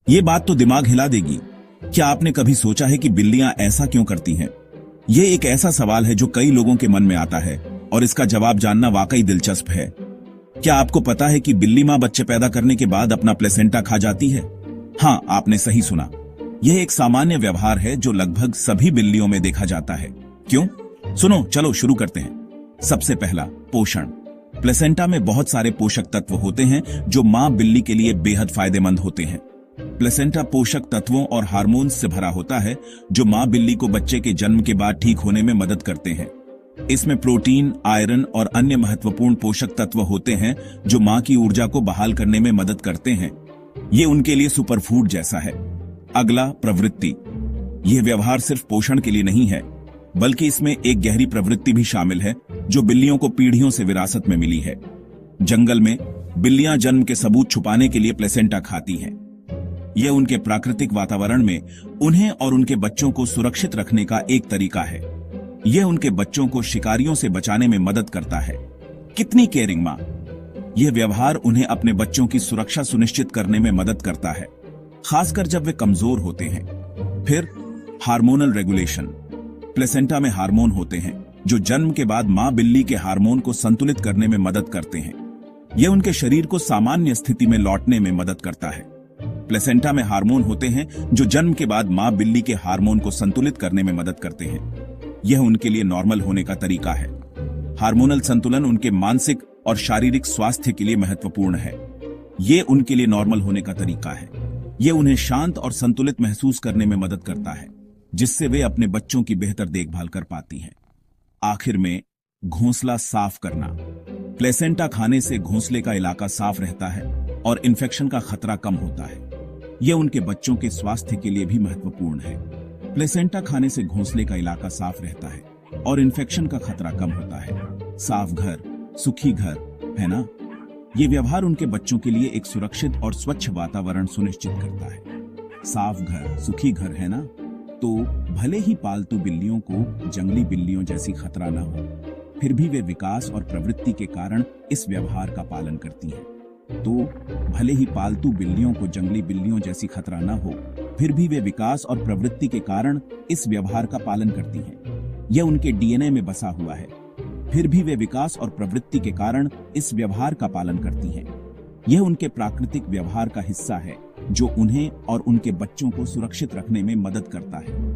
ये बात तो दिमाग हिला देगी। क्या आपने कभी सोचा है कि बिल्लियां ऐसा क्यों करती हैं? ये एक ऐसा सवाल है जो कई लोगों के मन में आता है और इसका जवाब जानना वाकई दिलचस्प है। क्या आपको पता है कि बिल्ली मां बच्चे पैदा करने के बाद अपना प्लेसेंटा खा जाती है? हाँ, आपने सही सुना। यह एक सामान्य व्यवहार है जो लगभग सभी बिल्लियों में देखा जाता है। क्यों? सुनो, चलो शुरू करते हैं। सबसे पहला, पोषण। प्लेसेंटा में बहुत सारे पोषक तत्व होते हैं जो मां बिल्ली के लिए बेहद फायदेमंद होते हैं। प्लेसेंटा पोषक तत्वों और हार्मोन्स से भरा होता है जो मां बिल्ली को बच्चे के जन्म के बाद ठीक होने में मदद करते हैं। इसमें प्रोटीन, आयरन और अन्य महत्वपूर्ण पोषक तत्व होते हैं जो मां की ऊर्जा को बहाल करने में मदद करते हैं। ये उनके लिए सुपरफूड जैसा है। अगला, प्रवृत्ति। यह व्यवहार सिर्फ पोषण के लिए नहीं है, बल्कि इसमें एक गहरी प्रवृत्ति भी शामिल है जो बिल्लियों को पीढ़ियों से विरासत में मिली है। जंगल में बिल्लियां जन्म के सबूत छुपाने के लिए प्लेसेंटा खाती हैं। यह उनके प्राकृतिक वातावरण में उन्हें और उनके बच्चों को सुरक्षित रखने का एक तरीका है। यह उनके बच्चों को शिकारियों से बचाने में मदद करता है। कितनी केयरिंग मां! यह व्यवहार उन्हें अपने बच्चों की सुरक्षा सुनिश्चित करने में मदद करता है, खासकर जब वे कमजोर होते हैं। फिर हार्मोनल रेगुलेशन। प्लेसेंटा में हार्मोन होते हैं जो जन्म के बाद मां बिल्ली के हार्मोन को संतुलित करने में मदद करते हैं। यह उनके शरीर को सामान्य स्थिति में लौटने में मदद करता है। प्लेसेंटा में हार्मोन होते हैं जो जन्म के बाद मां बिल्ली के हार्मोन को संतुलित करने में मदद करते हैं। यह उनके लिए नॉर्मल होने का तरीका है। हार्मोनल संतुलन उनके मानसिक और शारीरिक स्वास्थ्य के लिए महत्वपूर्ण है। यह उनके लिए नॉर्मल होने का तरीका है। यह उन्हें शांत और संतुलित महसूस करने में मदद करता है, जिससे वे अपने बच्चों की बेहतर देखभाल कर पाती हैं। आखिर में, घोंसला साफ करना। प्लेसेंटा खाने से घोंसले का इलाका साफ रहता है और इन्फेक्शन का खतरा कम होता है। यह उनके बच्चों के स्वास्थ्य के लिए भी महत्वपूर्ण है। प्लेसेंटा खाने से घोंसले का इलाका साफ रहता है और इन्फेक्शन का खतरा कम होता है। साफ घर, सुखी घर, है ना? ये व्यवहार उनके बच्चों के लिए एक सुरक्षित और स्वच्छ वातावरण सुनिश्चित करता है। साफ घर, सुखी घर, है ना? तो भले ही पालतू बिल्लियों को जंगली बिल्लियों जैसी खतरा न हो, फिर भी वे विकास और प्रवृत्ति के कारण इस व्यवहार का पालन करती हैं। तो भले ही पालतू बिल्लियों को जंगली बिल्लियों जैसी खतरा न हो, फिर भी वे विकास और प्रवृत्ति के कारण इस व्यवहार का पालन करती हैं। यह उनके डीएनए में बसा हुआ है। फिर भी वे विकास और प्रवृत्ति के कारण इस व्यवहार का पालन करती हैं। यह उनके प्राकृतिक व्यवहार का हिस्सा है जो उन्हें और उनके बच्चों को सुरक्षित रखने में मदद करता है।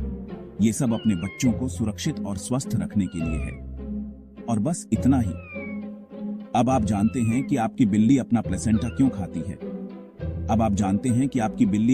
ये सब अपने बच्चों को सुरक्षित और स्वस्थ रखने के लिए है। और बस इतना ही। अब आप जानते हैं कि आपकी बिल्ली अपना प्लेसेंटा क्यों खाती है। अब आप जानते हैं कि आपकी बिल्ली